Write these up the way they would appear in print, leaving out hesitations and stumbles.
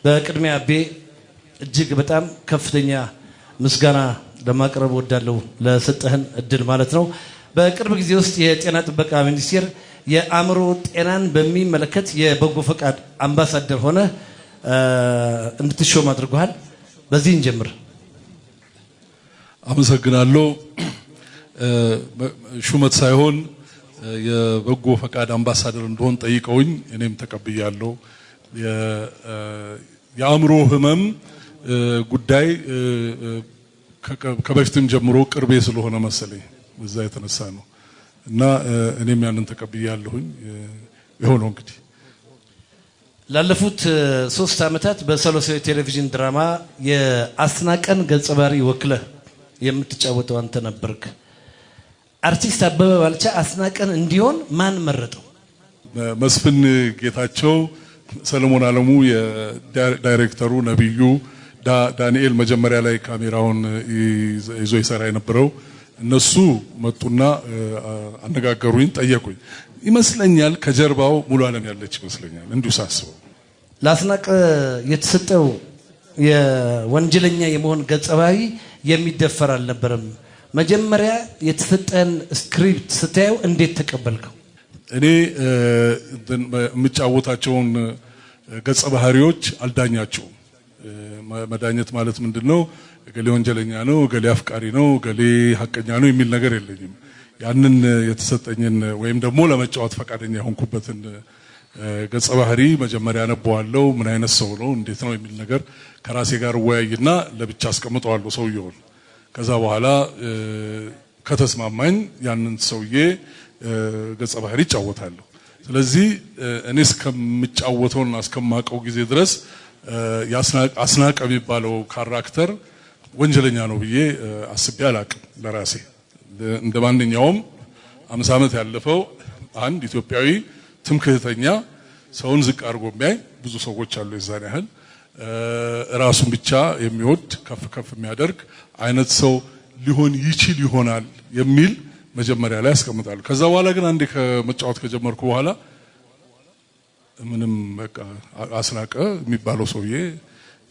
በቅድሚያ አቤ እጅግ በጣም ከፍተኛ ምስጋና ለማቅረብ ወዳለው ለሰጠህን እድል ማለት ነው። በቅርብ ጊዜ ውስጥ የጤና ጥበቃ ሚኒስቴር የአእምሮ ጤናን በሚመለከት የበጎ ፈቃድ አምባሳደር ሆነ እንድትሾም አድርጓል። በዚህ እንጀምር። አመሰግናለሁ። ሹመት ሳይሆን የበጎ ፈቃድ አምባሳደር እንደሆን ጠይቀውኝ እኔም ተቀብያለሁ። የአእምሮ ህመም ጉዳይ ከበፊትም ጀምሮ ቅርቤ ስለሆነ መሰለኝ በዛ የተነሳ ነው እና እኔም ያንን ተቀብያለሁኝ። ይሆነው እንግዲህ ላለፉት 3 ዓመታት በሰሎሴ ቴሌቪዥን ድራማ የአስናቀን ገጸ ባህሪ ወክለህ የምትጫወተው አንተ ነበርክ። አርቲስት አበበ ባልቻ አስናቀን እንዲሆን ማን መረጠው? መስፍን ጌታቸው፣ ሰለሞን አለሙ የዳይሬክተሩ፣ ነብዩ ዳንኤል መጀመሪያ ላይ ካሜራውን ይዞ ይሰራ የነበረው እነሱ መጡና አነጋገሩኝ፣ ጠየቁኝ። ይመስለኛል ከጀርባው ሙሉ ዓለም ያለች ይመስለኛል እንዲሁ ሳስበው። ለአስናቀ የተሰጠው የወንጀለኛ የመሆን ገጸ ባህሪ የሚደፈር አልነበረም። መጀመሪያ የተሰጠን ስክሪፕት ስታየው እንዴት ተቀበልከው? እኔ የምጫወታቸውን ገጸ ባህሪዎች አልዳኛቸውም። መዳኘት ማለት ምንድነው? ገሌ ወንጀለኛ ነው፣ ገሌ አፍቃሪ ነው፣ ገሌ ሐቀኛ ነው የሚል ነገር የለኝም። ያንን የተሰጠኝን ወይም ደግሞ ለመጫወት ፈቃደኛ የሆንኩበትን ገጸ ባህሪ መጀመሪያ አነበዋለሁ። ምን አይነት ሰው ነው፣ እንዴት ነው የሚል ነገር ከራሴ ጋር ወያይና ለብቻ አስቀምጠዋለሁ ሰውየውን። ከዛ በኋላ ከተስማማኝ ያንን ሰውዬ ገጸ ባህሪ ይጫወታለሁ። ስለዚህ እኔ እስከምጫወተውና እስከማቀው ጊዜ ድረስ አስናቀ የሚባለው ካራክተር ወንጀለኛ ነው ብዬ አስቤ አላቅም ለራሴ። እንደ ማንኛውም 50 ዓመት ያለፈው አንድ ኢትዮጵያዊ ትምክህተኛ ሰውን ዝቅ አድርጎ የሚያይ ብዙ ሰዎች አሉ። የዛን ያህል ራሱን ብቻ የሚወድ ከፍ የሚያደርግ አይነት ሰው ሊሆን ይችል ይሆናል የሚል መጀመሪያ ላይ ያስቀምጣሉ። ከዛ በኋላ ግን አንዴ ከመጫወት ከጀመርኩ በኋላ ምንም በቃ አስናቀ የሚባለው ሰውዬ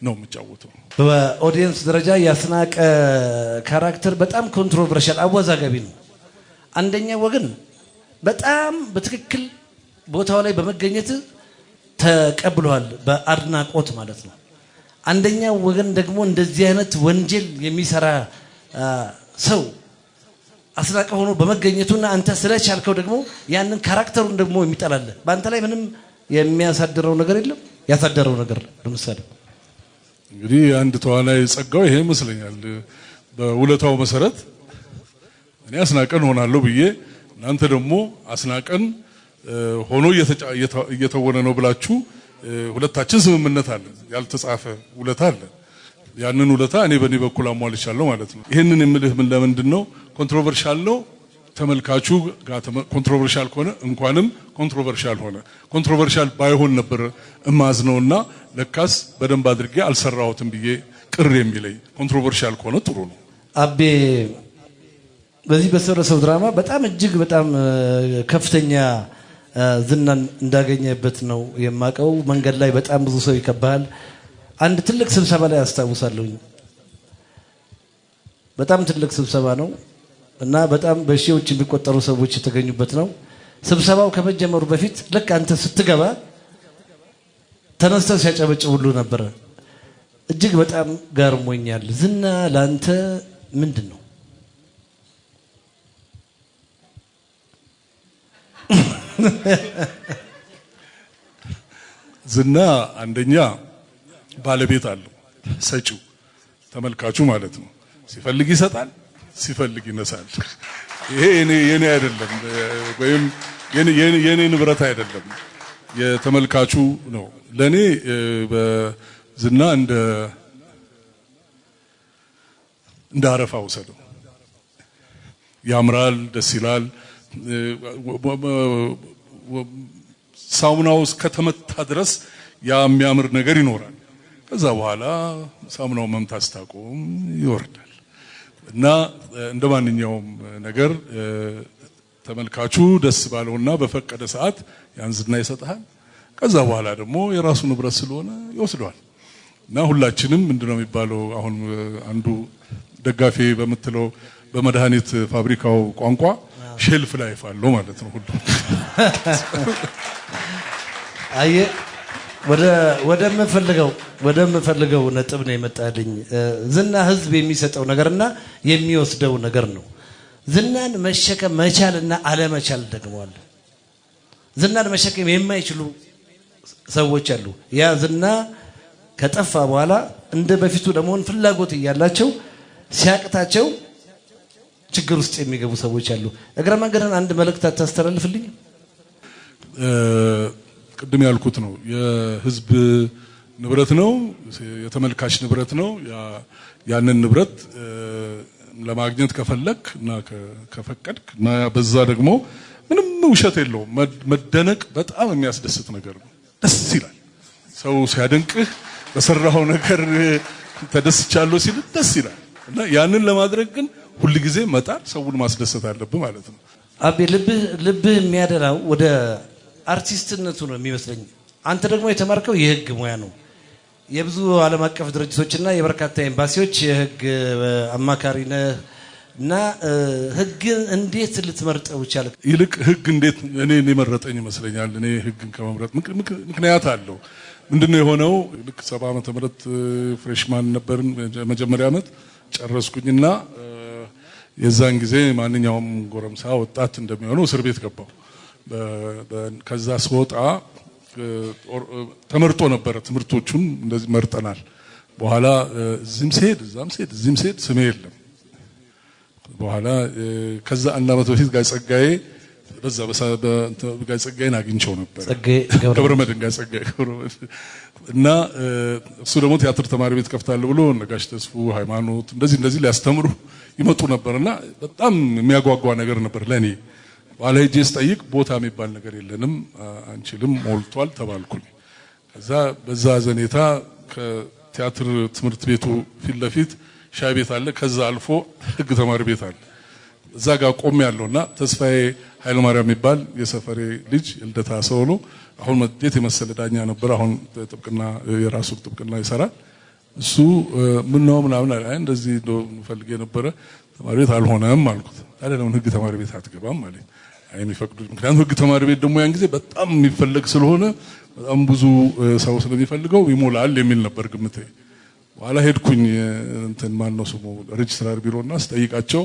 ነው የምጫወተው። በኦዲየንስ ደረጃ የአስናቀ ካራክተር በጣም ኮንትሮቨርሻል አወዛጋቢ ነው። አንደኛ ወገን በጣም በትክክል ቦታው ላይ በመገኘት ተቀብሏል፣ በአድናቆት ማለት ነው። አንደኛው ወገን ደግሞ እንደዚህ አይነት ወንጀል የሚሰራ ሰው አስናቀ ሆኖ በመገኘቱና አንተ ስለቻልከው ደግሞ ያንን ካራክተሩን ደግሞ የሚጠላል። በአንተ ላይ ምንም የሚያሳድረው ነገር የለም? ያሳደረው ነገር ለምሳሌ እንግዲህ አንድ ተዋናይ ጸጋው ይሄ ይመስለኛል። በውለታው መሰረት እኔ አስናቀን ሆናለሁ ብዬ እናንተ ደግሞ አስናቀን ሆኖ እየተወነ ነው ብላችሁ ሁለታችን ስምምነት አለ፣ ያልተጻፈ ውለታ አለ። ያንን ውለታ እኔ በኔ በኩል አሟልቻለሁ ማለት ነው። ይሄንን የምልህ ምን ለምንድን ነው? ኮንትሮቨርሻል ነው። ተመልካቹ ጋር ኮንትሮቨርሻል ከሆነ እንኳንም ኮንትሮቨርሻል ሆነ። ኮንትሮቨርሻል ባይሆን ነበር እማዝነውና ለካስ በደንብ አድርጌ አልሰራሁትም ብዬ ቅር የሚለኝ። ኮንትሮቨርሻል ከሆነ ጥሩ ነው። አቤ በዚህ በሰረሰው ድራማ በጣም እጅግ በጣም ከፍተኛ ዝናን እንዳገኘበት ነው የማቀው። መንገድ ላይ በጣም ብዙ ሰው ይከባሃል። አንድ ትልቅ ስብሰባ ላይ አስታውሳለሁ። በጣም ትልቅ ስብሰባ ነው እና በጣም በሺዎች የሚቆጠሩ ሰዎች የተገኙበት ነው። ስብሰባው ከመጀመሩ በፊት ልክ አንተ ስትገባ ተነስተው ሲያጨበጭቡ ሁሉ ነበር። እጅግ በጣም ገርሞኛል። ዝና ላንተ ምንድን ነው? ዝና አንደኛ ባለቤት አለው፣ ሰጪው ተመልካቹ ማለት ነው። ሲፈልግ ይሰጣል፣ ሲፈልግ ይነሳል። ይሄ የኔ አይደለም ወይም የኔ ንብረት አይደለም፣ የተመልካቹ ነው። ለኔ በዝና እንደ አረፋ ወሰደው። ያምራል፣ ደስ ይላል። ሳሙናው እስከተመታ ድረስ ያ የሚያምር ነገር ይኖራል። ከዛ በኋላ ሳሙናው መምታት ስታቆም ይወርዳል እና እንደማንኛውም ነገር ተመልካቹ ደስ ባለውና በፈቀደ ሰዓት ያን ዝና ይሰጣል። ከዛ በኋላ ደግሞ የራሱ ንብረት ስለሆነ ይወስደዋል። እና ሁላችንም ምንድነው የሚባለው አሁን አንዱ ደጋፊ በመትለው በመድኃኒት ፋብሪካው ቋንቋ ሼልፍ ላይፍ አለው ማለት ነው ሁሉ አየ ወደምፈልገው ነጥብ ነው የመጣልኝ ዝና ህዝብ የሚሰጠው ነገርና የሚወስደው ነገር ነው ዝናን መሸከም መቻልና አለመቻል ደግሞ አለ ዝናን መሸከም የማይችሉ ሰዎች አሉ ያ ዝና ከጠፋ በኋላ እንደ በፊቱ ለመሆን ፍላጎት ያላቸው ሲያቅታቸው ችግር ውስጥ የሚገቡ ሰዎች አሉ እግረ መንገድን አንድ መልእክት አታስተላልፍልኝ ቅድም ያልኩት ነው የህዝብ ንብረት ነው የተመልካች ንብረት ነው ያንን ንብረት ለማግኘት ከፈለክና ከፈቀድክ እና በዛ ደግሞ ምንም ውሸት የለውም መደነቅ በጣም የሚያስደስት ነገር ነው ደስ ይላል ሰው ሲያደንቅህ በሰራው ነገር ተደስቻለሁ ሲል ደስ ይላል እና ያንን ለማድረግ ግን ሁሉ ጊዜ መጣር ሰውን ማስደሰት አለበት ማለት ነው አቤ ልብህ የሚያደላው ወደ አርቲስትነቱ ነው የሚመስለኝ አንተ ደግሞ የተማርከው የህግ ሙያ ነው የብዙ ዓለም አቀፍ ድርጅቶችና የበርካታ ኤምባሲዎች የህግ አማካሪ ነህና ህግ እንዴት ልትመርጠው ይቻላል ይልቅ ህግ እንዴት እኔ መረጠኝ ይመስለኛል እኔ ህግን ከመምረጥ ምክንያት አለው ምንድነው የሆነው ልክ 70 ዓመተ ምህረት ፍሬሽማን ነበርን መጀመሪያ ዓመት ጨረስኩኝና የዛን ጊዜ ማንኛውም ጎረምሳ ወጣት እንደሚሆነው እስር ቤት ገባው ከዛ ስወጣ ተመርጦ ነበር ትምርቶቹን እንደዚህ መርጠናል በኋላ እዚህም ሲሄድ ስሜ የለም በኋላ ከዛ አንድ አመት በፊት ጋር ጸጋዬ በዛ ጋር ጸጋዬን አግኝቼው ነበር ገብረመድህን ጋር ጸጋዬ እና እሱ ደግሞ ቲያትር ተማሪ ቤት ከፍታለሁ ብሎ ነጋሽ ተስፉ ሃይማኖት እንደዚህ ሊያስተምሩ ይመጡ ነበርና በጣም የሚያጓጓ ነገር ነበር ለኔ ባለ ሄጄስ ጠይቅ ቦታ የሚባል ነገር የለንም አንችልም ሞልቷል ተባልኩኝ ከዛ በዛ ዘኔታ ከቲያትር ትምህርት ቤቱ ፊት ለፊት ሻይ ቤት አለ ከዛ አልፎ ህግ ተማሪ ቤት አለ እዛ ጋር ቆም ያለውና ተስፋዬ ኃይለ ማርያም የሚባል የሰፈሬ ልጅ ልደታ ሰው ነው አሁን መጤት የመሰለ ዳኛ ነበር አሁን ጥብቅና የራሱ ጥብቅና ይሰራል እሱ ምን ነው ምናምን አይ እንደዚህ ነው ፈልጌ ነበር ተማሪ ቤት አልሆነም አልኩት አይደለም ህግ ተማሪ ቤት አትገባም ማለት አይሚፈቅዱ ምክንያቱም ህግ ተማሪ ቤት ደግሞ ያን ጊዜ በጣም የሚፈልግ ስለሆነ በጣም ብዙ ሰው ስለሚፈልገው ይሞላል የሚል ነበር ግምቴ በኋላ ሄድኩኝ እንትን ማን ነው ስሙ ሬጅስትራር ቢሮና ስጠይቃቸው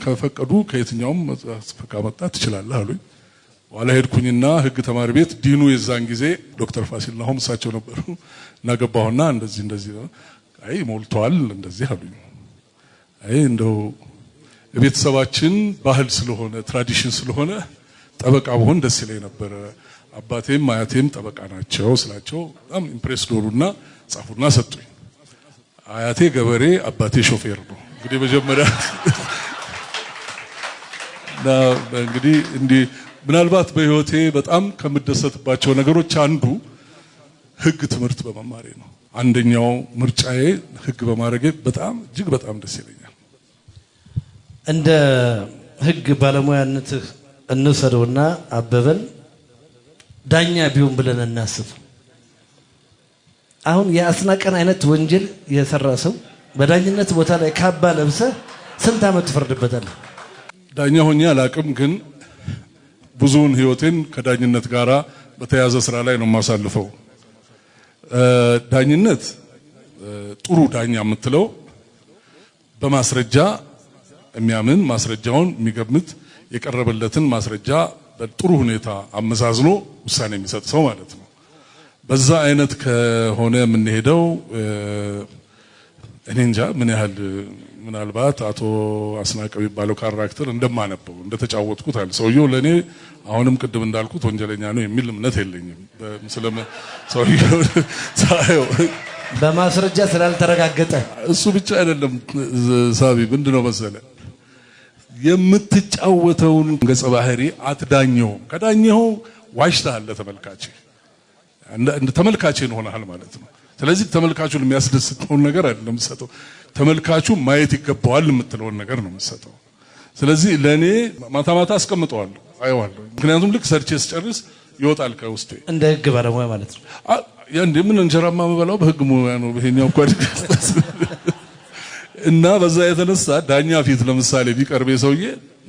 ከፈቀዱ ከየትኛውም ፈቃ መጣት ትችላለህ አሉኝ በኋላ ሄድኩኝና ህግ ተማሪ ቤት ዲኑ የዛን ጊዜ ዶክተር ፋሲል ናሆም እሳቸው ነበሩ እና ገባሁና እንደዚህ አይ ሞልቷል እንደዚህ አሉኝ አይ እንደው የቤተሰባችን ባህል ስለሆነ ትራዲሽን ስለሆነ ጠበቃ በሆን ደስ ይለኝ ነበር አባቴም አያቴም ጠበቃ ናቸው ስላቸው በጣም ኢምፕሬስ ዶሩና ጻፉና ሰጡኝ አያቴ ገበሬ አባቴ ሾፌር ነው እንግዲህ መጀመሪያ እንግዲህ እንዲህ ምናልባት በህይወቴ በጣም ከምደሰትባቸው ነገሮች አንዱ ህግ ትምህርት በመማሬ ነው አንደኛው ምርጫዬ ህግ በማድረጌ በጣም እጅግ በጣም ደስ ይለኛል እንደ ህግ ባለሙያነት እንሰደውና አበበን ዳኛ ቢሆን ብለን እናስብ አሁን የአስናቀን አይነት ወንጀል የሰራ ሰው በዳኝነት ቦታ ላይ ካባ ለብሰ ስንት አመት ትፈርድበታል ዳኛ ሆኜ አላቅም ግን ብዙውን ህይወቴን ከዳኝነት ጋራ በተያዘ ስራ ላይ ነው ማሳልፈው ዳኝነት ጥሩ ዳኛ የምትለው በማስረጃ የሚያምን ማስረጃውን የሚገምት የቀረበለትን ማስረጃ በጥሩ ሁኔታ አመዛዝኖ ውሳኔ የሚሰጥ ሰው ማለት ነው በዛ አይነት ከሆነ ምን ሄደው እኔ እንጃ ምን ያህል ምናልባት አቶ አስናቀ የሚባለው ካራክተር እንደማነበው እንደተጫወትኩት አለ ሰውየው ለኔ አሁንም ቅድም እንዳልኩት ወንጀለኛ ነው የሚል እምነት የለኝም ሰውየው ሳይው በማስረጃ ስላልተረጋገጠ እሱ ብቻ አይደለም ሳቢ ምንድነው መሰለ የምትጫወተውን ገጸ ባህሪ አትዳኘው ከዳኘው ዋሽታል ለተመልካች እንደ ተመልካች እንሆናል ማለት ነው ስለዚህ ተመልካቹን የሚያስደስተው ነገር አይደለም ሰጠው ተመልካቹ ማየት ይገባዋል የምትለው ነገር ነው የምሰጠው ስለዚህ ለኔ ማታማታ አስቀምጠዋለሁ አይዋለሁ ምክንያቱም ልክ ሰርቼስ ጨርስ ይወጣል ከውስጤ እንደ ህግ ባለሙያ ማለት ነው ያንዴ ምን እንጀራማ መበላው በህግ ሙያ ነው በሄኛው ቋድ እና በዛ የተነሳ ዳኛ ፊት ለምሳሌ ቢቀርብ ሰውዬ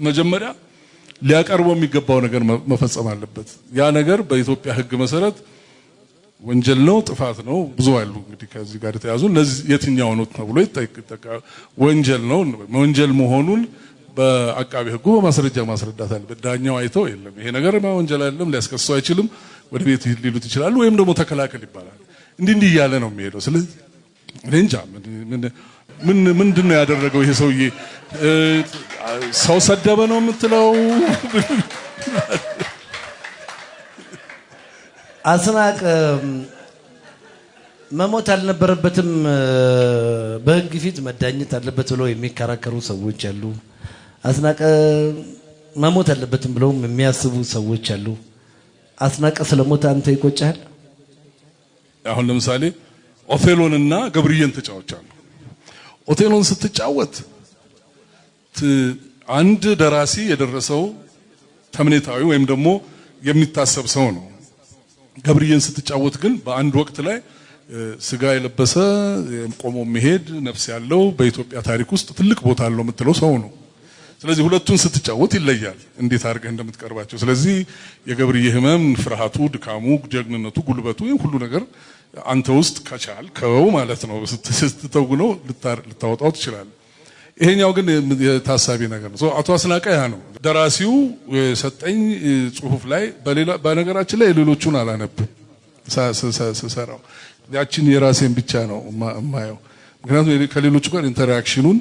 መጀመሪያ ሊያቀርበው የሚገባው ነገር መፈጸም አለበት። ያ ነገር በኢትዮጵያ ህግ መሰረት ወንጀል ነው፣ ጥፋት ነው። ብዙ አሉ እንግዲህ ከዚህ ጋር ተያዙ ለዚህ የትኛው ነው ተብሎ ይጠይቅ ወንጀል ነው ወንጀል መሆኑን በአቃቤ ህጉ በማስረጃ ማስረዳት አለበት። ዳኛው አይተው የለም ይሄ ነገር ወንጀል አይደለም ሊያስከስሰው አይችልም ወደ ቤት ሊሉት ይችላሉ ወይም ደግሞ ተከላከል ይባላል። እንዲህ ያለ ነው የሚሄደው። ስለዚህ እንጃ ምንድነው ያደረገው ይሄ ሰውዬ? ሰው ሰደበ ነው የምትለው? አስናቀ መሞት አልነበረበትም በህግ ፊት መዳኘት አለበት ብለው የሚከራከሩ ሰዎች አሉ። አስናቀ መሞት አለበትም ብለው የሚያስቡ ሰዎች አሉ። አስናቀ ስለሞተ አንተ ይቆጫል? አሁን ለምሳሌ ኦቴሎንና ገብርዬን ተጫውቻለሁ። ኦቴሎን ስትጫወት አንድ ደራሲ የደረሰው ተምኔታዊ ወይም ደግሞ የሚታሰብ ሰው ነው። ገብርዬን ስትጫወት ግን በአንድ ወቅት ላይ ስጋ የለበሰ ቆሞ መሄድ ነፍስ ያለው በኢትዮጵያ ታሪክ ውስጥ ትልቅ ቦታ አለው የምትለው ሰው ነው። ስለዚህ ሁለቱን ስትጫወት ይለያል እንዴት አድርገህ እንደምትቀርባቸው። ስለዚህ የገብርዬ ህመም፣ ፍርሃቱ፣ ድካሙ፣ ጀግንነቱ፣ ጉልበቱ ሁሉ ነገር አንተ ውስጥ ከቻልከው ማለት ነው ስትተውነው ልታወጣው ትችላለህ። ይሄኛው ግን የታሳቢ ነገር ነው። አቶ አስናቀ ያ ነው ደራሲው ሰጠኝ ጽሁፍ ላይ በነገራችን ላይ ሌሎቹን አላነብም ሰራው ያችን የራሴን ብቻ ነው ማየው። ምክንያቱም ከሌሎቹ ጋር ኢንተራክሽኑን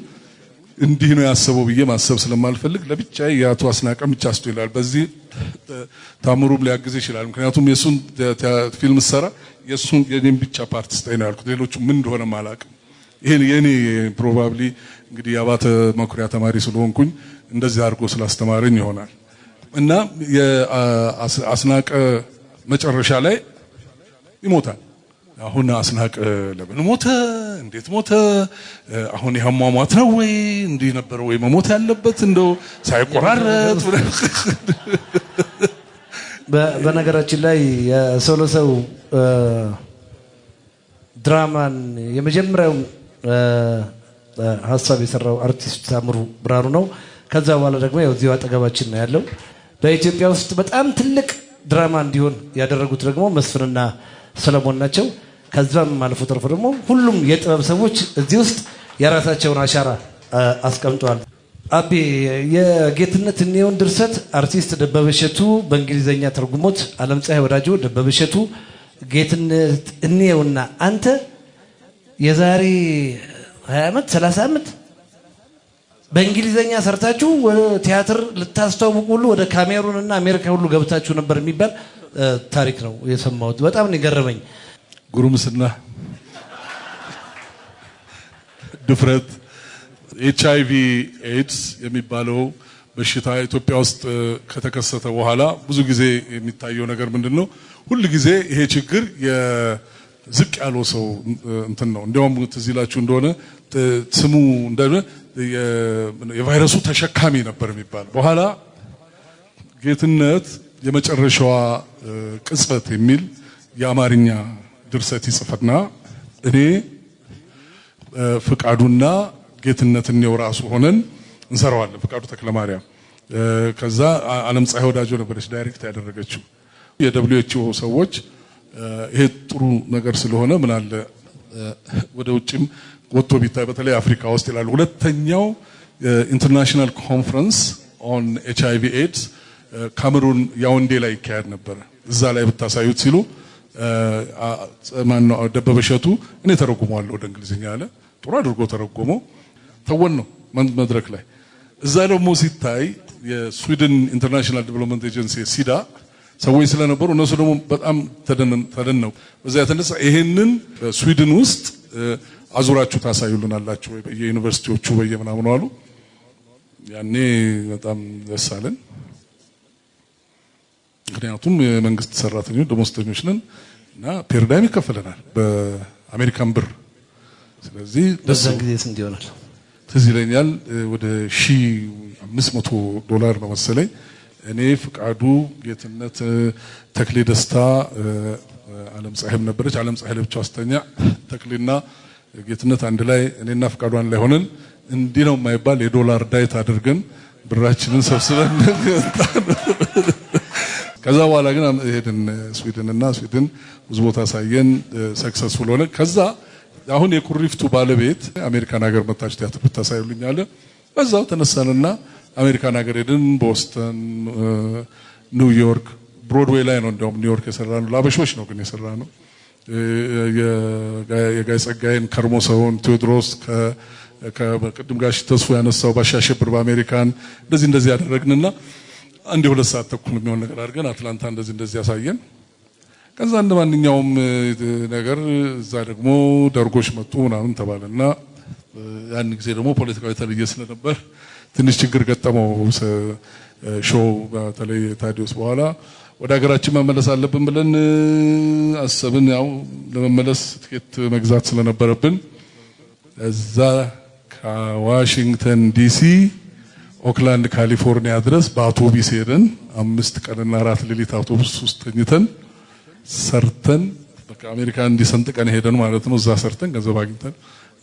እንዲህ ነው ያሰበው ብዬ ማሰብ ስለማልፈልግ ለብቻዬ የአቶ አስናቀ ብቻ አስተውላል። በዚህ ታምሩም ሊያግዝ ይችላል። ምክንያቱም የሱን ፊልም ሰራ የሱን የኔን ብቻ ፓርት ስታይ ነው ያልኩት። ሌሎቹ ምን እንደሆነ ማላቅም። ይሄን የኔ ፕሮባብሊ እንግዲህ ያባተ መኩሪያ ተማሪ ስለሆንኩኝ እንደዚህ አድርጎ ስላስተማረኝ ይሆናል። እና የአስናቀ መጨረሻ ላይ ይሞታል። አሁን አስናቀ ለምን ሞተ? እንዴት ሞተ? አሁን ያሟሟት ነው ወይ እንዲህ ነበር ወይ መሞት ያለበት እንደው ሳይቆራረጥ? በነገራችን ላይ የሶሎሰው ድራማን የመጀመሪያው ሐሳብ የሰራው አርቲስት ታምሩ ብርሃኑ ነው። ከዛ በኋላ ደግሞ ያው እዚሁ አጠገባችን ነው ያለው። በኢትዮጵያ ውስጥ በጣም ትልቅ ድራማ እንዲሆን ያደረጉት ደግሞ መስፍንና ሰለሞን ናቸው። ከዛም አልፎ ተርፎ ደግሞ ሁሉም የጥበብ ሰዎች እዚህ ውስጥ የራሳቸውን አሻራ አስቀምጠዋል። አቤ የጌትነት እንየውን ድርሰት አርቲስት ደበበ እሸቱ በእንግሊዘኛ ተርጉሞት ዓለምፀሐይ ወዳጆ ደበበ እሸቱ ጌትነት እንየውና አንተ የዛሬ 20 ዓመት 30 ዓመት በእንግሊዘኛ ሰርታችሁ ቲያትር ልታስተዋውቁ ሁሉ ወደ ካሜሩንና አሜሪካ ሁሉ ገብታችሁ ነበር የሚባል ታሪክ ነው የሰማሁት። በጣም ነው የገረመኝ። ጉሩምስና ድፍረት ኤችአይቪ ኤድስ የሚባለው በሽታ ኢትዮጵያ ውስጥ ከተከሰተ በኋላ ብዙ ጊዜ የሚታየው ነገር ምንድነው? ሁሉ ጊዜ ይሄ ችግር የዝቅ ያለው ሰው እንትን ነው። እንዲያውም ትዝ ይላችሁ እንደሆነ ስሙ እንደነ የቫይረሱ ተሸካሚ ነበር የሚባለው። በኋላ ጌትነት የመጨረሻዋ ቅጽበት የሚል የአማርኛ ድርሰት ይጽፍና እኔ ፍቃዱና ጌትነት እንየው ራሱ ሆነን እንሰራዋለን። ፍቃዱ ተክለማርያም ከዛ ዓለምፀሐይ ወዳጆ ነበረች ዳይሬክት ያደረገችው። የደብሊውኤችኦ ሰዎች ይሄ ጥሩ ነገር ስለሆነ ምን አለ ወደ ውጭም ወጥቶ ቢታይ በተለይ አፍሪካ ውስጥ ይላሉ። ሁለተኛው ኢንተርናሽናል ኮንፈረንስ ኦን ኤችአይቪ ኤድስ ካሜሩን ያውንዴ ላይ ይካሄድ ነበር። እዛ ላይ ብታሳዩት ሲሉ ማን ነው ደበበ እሸቱ እኔ ተረጉመዋለሁ ወደ እንግሊዝኛ አለ። ጥሩ አድርጎ ተረጎመው ተወን ነው መድረክ ላይ። እዛ ደግሞ ሲታይ የስዊድን ኢንተርናሽናል ዲቨሎፕመንት ኤጀንሲ ሲዳ ሰዎች ስለነበሩ እነሱ ደግሞ በጣም ተደነቁ። በዛ የተነሳ ይሄንን ስዊድን ውስጥ አዙራችሁ ታሳዩልናላችሁ ወይ በየዩኒቨርሲቲዎቹ በየምናምኑ አሉ። ያኔ በጣም ደስ አለን። ምክንያቱም የመንግስት ሰራተኞች ደሞዝተኞች ነን እና ፔርዳይም ይከፈለናል በአሜሪካን ብር። ስለዚህ በዛ ጊዜ ስንት ይሆናል? ትዝ ይለኛል ወደ $1,500 ነው መሰለኝ እኔ ፍቃዱ ጌትነት ተክሌ ደስታ ዓለም ፀሐይም ነበረች ዓለም ፀሐይ ለብቻው አስተኛ ተክሌና ጌትነት አንድ ላይ እኔና ፍቃዱ አንድ ላይ ሆነን እንዲህ ነው የማይባል የዶላር ዳይት አድርገን ብራችንን ሰብስበን ከዛ በኋላ ግን ሄድን ስዊድን ብዙ ቦታ ሳየን ሰክሰስፉል ሆነ ከዛ አሁን የኩሪፍቱ ባለቤት አሜሪካን ሀገር መጣች ቲያትር ብታሳዩልኝ አለ በዛው ተነሳንና አሜሪካን ሀገር ሄድን ቦስተን ኒውዮርክ ብሮድዌይ ላይ ነው እንደውም ኒውዮርክ የሰራነው ላበሾች ነው ግን የሰራነው የጋይ ጸጋይን ከርሞሰውን ቴዎድሮስ ከቅድም ጋሽ ተስፎ ያነሳው ባሻሸብር በአሜሪካን እንደዚህ ያደረግንና አንድ 2 ሰዓት ተኩል የሚሆን ነገር አድርገን አትላንታ እንደዚህ ያሳየን ከዛ እንደማንኛውም ነገር እዛ ደግሞ ደርጎች መጡ ምናምን ተባለና ያን ጊዜ ደግሞ ፖለቲካዊ ተልየ ስለነበር ትንሽ ችግር ገጠመው ሾው በተለይ ታዲዮስ በኋላ ወደ ሀገራችን መመለስ አለብን ብለን አሰብን ያው ለመመለስ ትኬት መግዛት ስለነበረብን እዛ ከዋሽንግተን ዲሲ ኦክላንድ ካሊፎርኒያ ድረስ በአውቶቡስ ሄደን 5 ቀንና 4 ሌሊት አውቶቡስ ውስጥ ተኝተን ሰርተን በቃ አሜሪካን እንዲሰንጥቀን ሄደን ማለት ነው እዛ ሰርተን ገንዘብ አግኝተን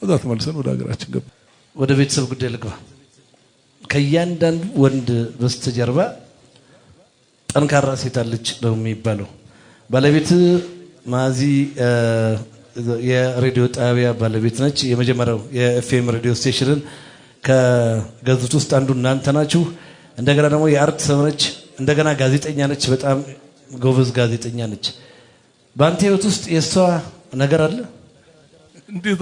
እዛ ተመልሰን ወደ ሀገራችን ገባ ወደ ቤተሰብ ጉዳይ ልግባ ከያንዳንዱ ወንድ በስተጀርባ ጠንካራ ሴት አለች ነው የሚባለው ባለቤት ማዚ የሬዲዮ ጣቢያ ባለቤት ነች የመጀመሪያው የኤፍኤም ሬዲዮ ስቴሽንን ከገዙት ውስጥ አንዱ እናንተ ናችሁ እንደገና ደግሞ የአርት ሰው ነች እንደገና ጋዜጠኛ ነች በጣም ጎበዝ ጋዜጠኛ ነች ባንተ ህይወት ውስጥ የሷ ነገር አለ እንዴት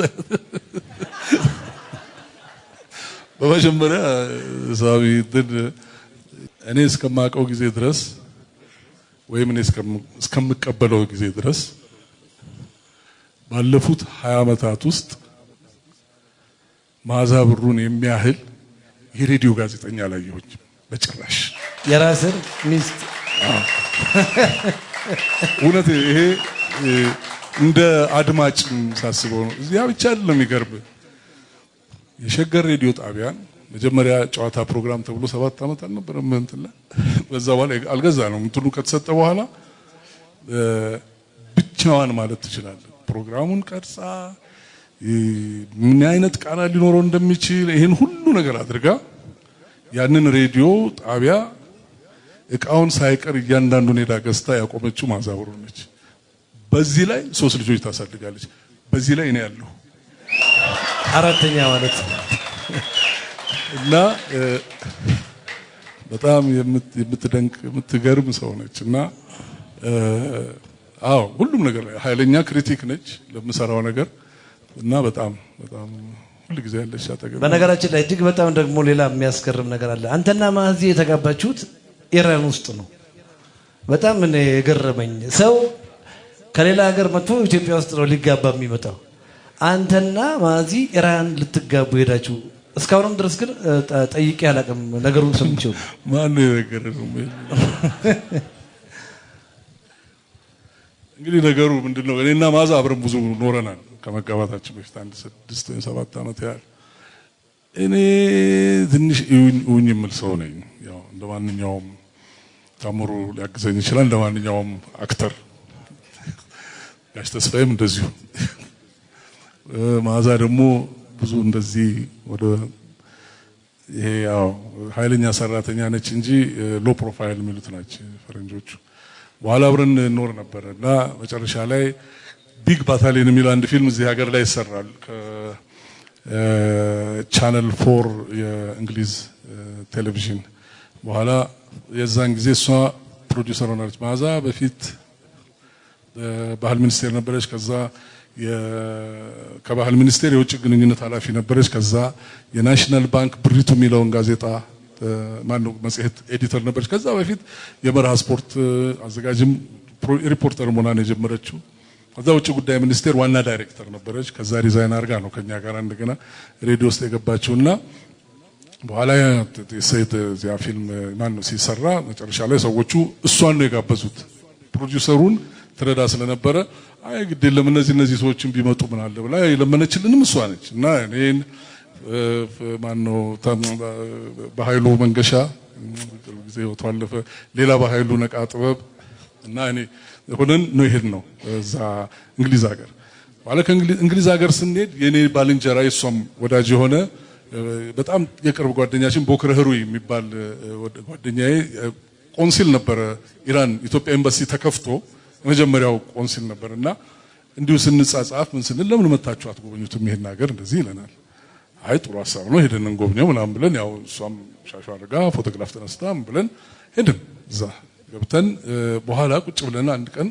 በመጀመሪያ ሳቢ እኔ እስከማቀው ጊዜ ድረስ ወይም እኔ እስከምቀበለው ጊዜ ድረስ ባለፉት 20 ዓመታት ውስጥ ማዛ ብሩን የሚያህል የሬዲዮ ጋዜጠኛ ላየሁኝ በጭራሽ የራስን ሚስት እውነት ይሄ እንደ አድማጭ ሳስበው ነው እዚያ ብቻ አይደለም ይገርም የሸገር ሬዲዮ ጣቢያን መጀመሪያ ጨዋታ ፕሮግራም ተብሎ 7 ዓመት አልነበረም እንትና በዛ በኋላ አልገዛ ነው እንትኑ ከተሰጠ በኋላ ብቻዋን ማለት ትችላለ ፕሮግራሙን ቀርጻ ምን አይነት ቃና ሊኖረው እንደሚችል ይሄን ሁሉ ነገር አድርጋ ያንን ሬዲዮ ጣቢያ እቃውን ሳይቀር እያንዳንዱን ሄዳ ገዝታ ያቆመችው ማዛ ብሩ ነች በዚህ ላይ 3 ልጆች ታሳድጋለች በዚህ ላይ እኔ ያለው አራተኛ ማለት እና በጣም የምትደንቅ የምትገርም ሰው ነችና አዎ ሁሉም ነገር ላይ ኃይለኛ ክሪቲክ ነች ለምሰራው ነገር እና በጣም ሁሉ ጊዜ ያለሽ አጠገብ በነገራችን ላይ እጅግ በጣም ደግሞ ሌላ የሚያስገርም ነገር አለ አንተና ማዚ የተጋባችሁት ኢራን ውስጥ ነው በጣም እኔ የገረመኝ ሰው ከሌላ ሀገር መጥቶ ኢትዮጵያ ውስጥ ነው ሊጋባ የሚመጣው አንተና ማዚ ኢራን ልትጋቡ ሄዳችሁ እስካሁንም ድረስ ግን ጠይቄ አላቀም ነገሩን ሰምቼው ማን ነው የነገረው እንግዲህ ነገሩ ምንድነው እኔና ማዛ አብረን ብዙ ኖረናል ከመጋባታችን በፊት 6 ወይ 7 ዓመት ያህል እኔ ትንሽ እውኝ የምል ሰው ነኝ ያው እንደማንኛውም ታምሩ ሊያግዘኝ ይችላል እንደማንኛውም አክተር ጋሽ ተስፋዬም እንደዚሁ ማዛ ደግሞ ብዙ እንደዚህ ወደ ይሄ ያው ኃይለኛ ሰራተኛ ነች እንጂ ሎ ፕሮፋይል የሚሉት ናቸው ፈረንጆቹ በኋላ አብረን ኖር ነበርና መጨረሻ ላይ ቢግ ባታሊዮን የሚል አንድ ፊልም እዚህ ሀገር ላይ ይሰራል ቻነል 4 የእንግሊዝ ቴሌቪዥን በኋላ የዛን ጊዜ እሷ ፕሮዲዩሰር ሆናለች ማዛ በፊት ባህል ሚኒስቴር ነበረች ከዛ ከባህል ሚኒስቴር የውጭ ግንኙነት ኃላፊ ነበረች ከዛ የናሽናል ባንክ ብሪቱ ሚለውን ጋዜጣ ማነው መጽሔት ኤዲተር ነበረች ከዛ በፊት የመርሃ ስፖርት አዘጋጅም ሪፖርተር ሆና የጀመረችው ከዛ ውጭ ጉዳይ ሚኒስቴር ዋና ዳይሬክተር ነበረች ከዛ ዲዛይን አርጋ ነው ከኛ ጋር እንደገና ሬዲዮ ውስጥ የገባችውና በኋላ ያ ፊልም ማነው ሲሰራ መጨረሻ ላይ ሰዎቹ እሷን ነው የጋበዙት ፕሮዲዩሰሩን ትረዳ ስለነበረ አይ ግድ የለም እነዚህ ሰዎችን ቢመጡ ምን አለ ብላ የለመነችልንም እሷ ነች እና እኔን ማነው በኃይሉ መንገሻ ጊዜ ወጣለፈ ሌላ በኃይሉ ነቃ ጥበብ እና እኔ ሆነን ነው ይሄድ ነው እዛ እንግሊዝ ሀገር ማለት እንግሊዝ ሀገር ስንሄድ የኔ ባልንጀራ የሷም ወዳጅ የሆነ በጣም የቅርብ ጓደኛችን ቦክረ ህሩይ የሚባል ጓደኛዬ ቆንሲል ነበር ኢራን ኢትዮጵያ ኤምባሲ ተከፍቶ መጀመሪያው ቆንሲል ነበርና እንዲሁ ስንጻጻፍ ምን ስንል ለምን መታችሁ አትጎበኙትም ይሄን ሀገር እንደዚህ ይለናል አይ ጥሩ ሐሳብ ነው ሄደን እንጎብኘው ምናምን ብለን ያው እሷም ሻሻ አድርጋ ፎቶግራፍ ተነስታም ብለን ሄድን እዛ ገብተን በኋላ ቁጭ ብለን አንድ ቀን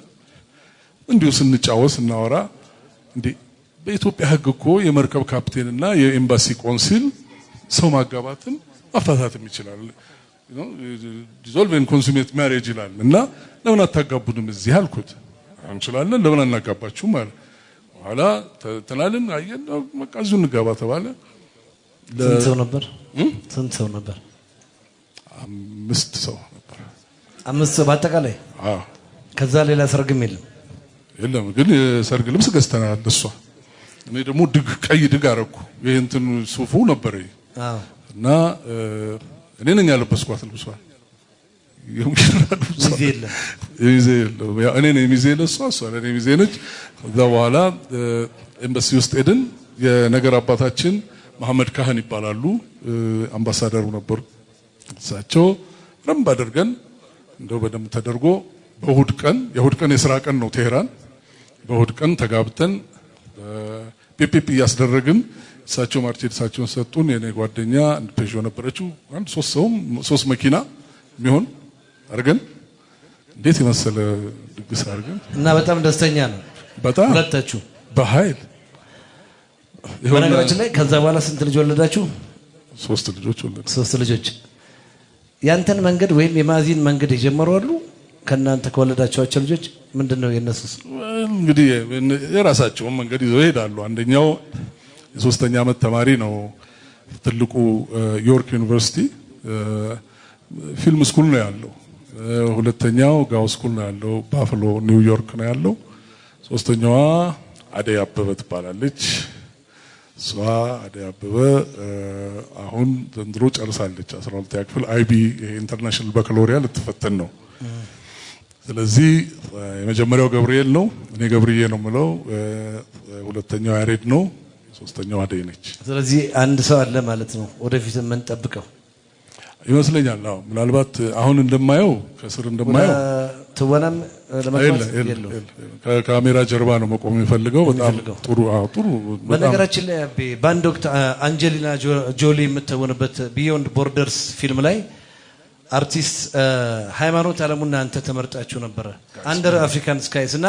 እንዲሁ ስንጫወስ እናወራ እንዴ በኢትዮጵያ ህግ እኮ የመርከብ ካፕቴንና የኤምባሲ ቆንሲል ሰው ማጋባትን ማፋታትም ይችላል ዲዞልቭ ኤንድ ኮንሱሜት ማሬጅ ይላል እና ለምን አታጋቡንም እዚህ አልኩት አንችላለን ለምን አናጋባችሁ ማለት በኋላ ተናልን አየን መቃዙ እንጋባ ተባለ ስንት ሰው ነበር 5 ሰው ነበር 5 ሰው በአጠቃላይ አዎ ከዛ ሌላ ሰርግም የለም ግን የሰርግ ልብስ ገዝተናል እሷ እኔ ደግሞ ቀይ ድግ አረኩ ይሄ እንትን ሱፉ ነበር አዎ እና እኔ ነኝ ያለበስኳት ልብሷን እኔ ነኝ ሚዜ ለሷ እሷ ለኔ ሚዜ ነች ከዛ በኋላ ኤምባሲ ውስጥ ሄድን የነገር አባታችን መሐመድ ካህን ይባላሉ አምባሳደሩ ነበሩ እሳቸው ረምባ አድርገን እንደው በደም ተደርጎ በእሁድ ቀን የሥራ ቀን ነው ቴህራን በእሁድ ቀን ተጋብተን ፒፒፒ ያስደረግን እሳቸው ማርቼዲሳቸውን ሰጡን የኔ ጓደኛ አንድ ፔጆ ነበረችው አንድ 3 መኪና የሚሆን አርገን እንዴት የመሰለ ድግስ አርገን እና በጣም ደስተኛ ነው በጣም ሁለታችሁ በኃይል በነገራችን ላይ ከዛ በኋላ ስንት ልጅ ወለዳችሁ 3 ልጆች ወለድን 3 ልጆች ያንተን መንገድ ወይም የማዚን መንገድ የጀመሩ አሉ ከናንተ ከወለዳችኋቸው ልጆች ምንድነው የነሱስ እንግዲህ የራሳቸው መንገድ ይዘው ይሄዳሉ አንደኛው የ3ኛ ዓመት ተማሪ ነው ትልቁ ዮርክ ዩኒቨርሲቲ ፊልም ስኩል ነው ያለው ሁለተኛው ጋው ስኩል ነው ያለው ባፍሎ ኒውዮርክ ነው ያለው ሶስተኛዋ አደይ አበበ ትባላለች እሷ አደይ አበበ አሁን ዘንድሮ ጨርሳለች 12ኛ ክፍል አይቢ ኢንተርናሽናል ባካሎሪያ ልትፈተን ነው ስለዚህ የመጀመሪያው ገብርኤል ነው እኔ ገብርዬ ነው ምለው ሁለተኛው ያሬድ ነው ሶስተኛው አደይ ነች ስለዚህ አንድ ሰው አለ ማለት ነው ወደፊት ምን ጠብቀው ይመስለኛል አዎ ምናልባት አሁን እንደማየው ከስር እንደማየው ተወናም ለማለት የለው ከካሜራ ጀርባ ነው መቆም የሚፈልገው በጣም ጥሩ ጥሩ በነገራችን ላይ ባንድ ወቅት አንጀሊና ጆሊ የምትሆንበት ቢዮንድ ቦርደርስ ፊልም ላይ አርቲስት ሃይማኖት አለሙና አንተ ተመርጣችሁ ነበር አንደር አፍሪካን ስካይስ እና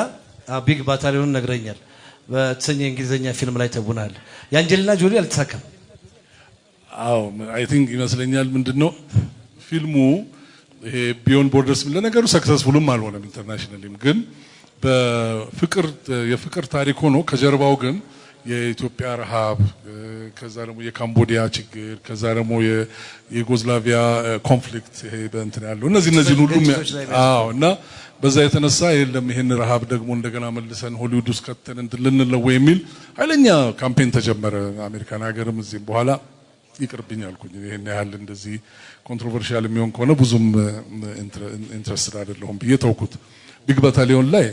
ቢግ ባታሊዮን ነግረኛል በተሰኘ እንግሊዘኛ ፊልም ላይ ተውናል የአንጀሊና ጆሊ አልተሳካም አዎ አይ ቲንክ ይመስለኛል ምንድነው ፊልሙ ይሄ ቢዮንድ ቦርደርስ ምን ለነገሩ ሰክሰስፉልም አልሆነም ኢንተርናሽናሊም ግን የፍቅር ታሪክ ሆኖ ከጀርባው ግን የኢትዮጵያ ረሃብ ከዛ ደግሞ የካምቦዲያ ችግር ከዛ ደግሞ የዩጎዝላቪያ ኮንፍሊክት ይሄ በእንትን ያለው እነዚህ ሁሉም አዎ እና በዛ የተነሳ የለም ይሄን ረሃብ ደግሞ እንደገና መልሰን ሆሊውድ ውስጥ ከተን እንድልንለው የሚል ኃይለኛ ካምፔን ተጀመረ አሜሪካን ሀገርም እዚህም በኋላ ይቅርብኝ አልኩኝ ይሄን ያህል እንደዚህ ኮንትሮቨርሺያል የሚሆን ከሆነ ብዙም ኢንትረስትድ አይደለሁም ብዬ ተውኩት ቢግ ባታሊዮን ላይ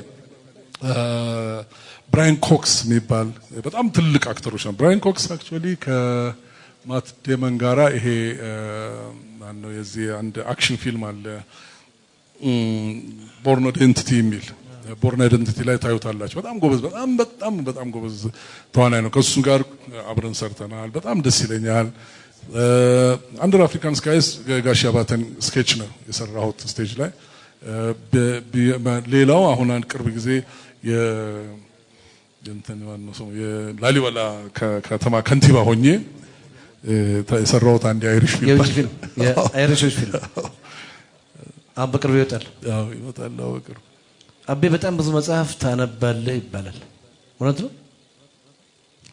ብራያን ኮክስ የሚባል በጣም ትልቅ አክተሮች ነው ብራያን ኮክስ አክቹአሊ ከማት ዴመን ጋራ ይሄ ማነው የዚህ አንድ አክሽን ፊልም አለ ቦርን አይደንቲቲ የሚል ቦርን አይደንቲቲ ላይ ታዩታላችሁ በጣም ጎበዝ ተዋናይ ነው ከሱ ጋር አብረን ሰርተናል በጣም ደስ ይለኛል አንደር አፍሪካን ስካይስ ጋሽ አባተን ስኬች ነው የሰራሁት ስቴጅ ላይ ሌላው አሁን አንድ ቅርብ ጊዜ የእንትን ማነው ሰው የላሊበላ ከተማ ከንቲባ ሆኜ የሰራሁት አንድ አይሪሽ ፊልም የአይሪሽ ፊልም በቅርብ ይወጣል በቅርብ አቤ በጣም ብዙ መጽሐፍ ታነባለህ ይባላል እውነት ነው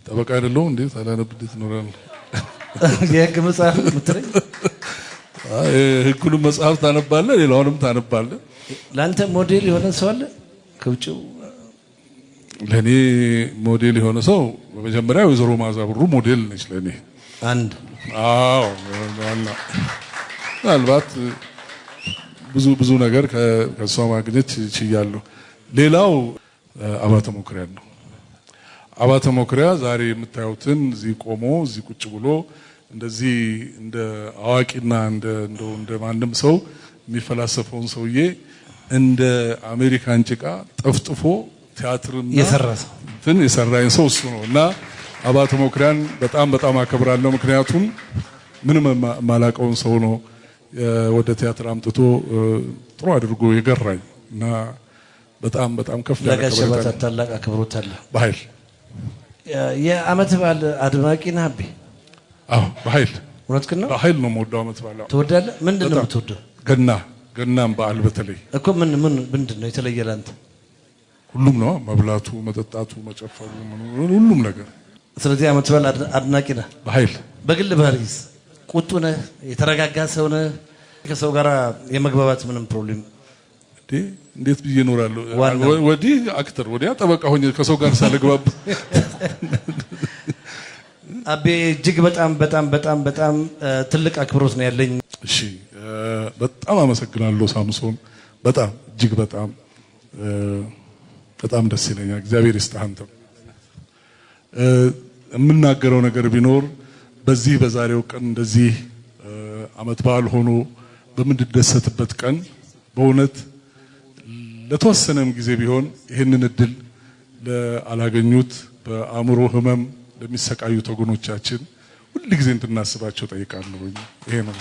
ጠበቃ አይደለው እንዴ ታላነብ እንዴት ኖራል የህግ መጽሐፍ ምትረኝ ህጉንም መጽሐፍ ታነባለህ ሌላውንም ታነባለህ ላንተ ሞዴል የሆነ ሰው አለ ከውጭው ለኔ ሞዴል የሆነ ሰው በመጀመሪያ ወይዘሮ ማዛ ብሩ ሞዴል ነች ለኔ አንድ አዎ ምናልባት ብዙ ነገር ከሷ ማግኘት ይችላል። ሌላው አባተ መኩሪያ ነው። አባተ መኩሪያ ዛሬ የምታዩትን እዚህ ቆሞ እዚህ ቁጭ ብሎ እንደዚህ እንደ አዋቂና እንደ ማንም ሰው የሚፈላሰፈውን ሰውዬ እንደ አሜሪካን ጭቃ ጠፍጥፎ ቲያትርና የሰራኝ ሰው እሱ ነው እና አባተ መኩሪያን በጣም አከብራለሁ። ምክንያቱም ምንም ማላቀውን ሰው ነው ወደ ቲያትር አምጥቶ ጥሩ አድርጎ የገራኝ እና በጣም ከፍ ያለ ለጋሸባት ታላቅ አክብሮት አለ። በኃይል የዓመት በዓል አድማቂ ነህ አቤ? አዎ በኃይል እውነትህን ነው። በኃይል ነው የምወደው ዓመት በዓል። ትወዳለህ? ምንድን ነው የምትወደው? ገናም በዓል በተለይ እኮ ምንድን ነው የተለየ ላንተ? ሁሉም ነው፣ መብላቱ፣ መጠጣቱ፣ መጨፈሩ፣ ሁሉም ነገር። ስለዚህ ዓመት በዓል አድናቂ ነህ በኃይል። በግል ባህሪስ ቁጡ ነህ? የተረጋጋ ሰው ነህ? ከሰው ጋር የመግባባት ምንም ፕሮብሌም እንዴት ብዬ እኖራለሁ? ወዲህ አክተር ወዲያ ጠበቃ ሆኜ ከሰው ጋር ሳልግባባ አቤ እጅግ በጣም ትልቅ አክብሮት ነው ያለኝ። እሺ በጣም አመሰግናለሁ ሳምሶን። እጅግ በጣም ደስ ይለኛል። እግዚአብሔር ይስጥህ። አንተም የምናገረው ነገር ቢኖር በዚህ በዛሬው ቀን እንደዚህ ዓመት በዓል ሆኖ በምንደሰትበት ቀን በእውነት ለተወሰነም ጊዜ ቢሆን ይህንን እድል ለአላገኙት በአእምሮ ህመም ለሚሰቃዩት ወገኖቻችን ሁሉ ጊዜ እንድናስባቸው ጠይቃለሁ። ይሄ ነው።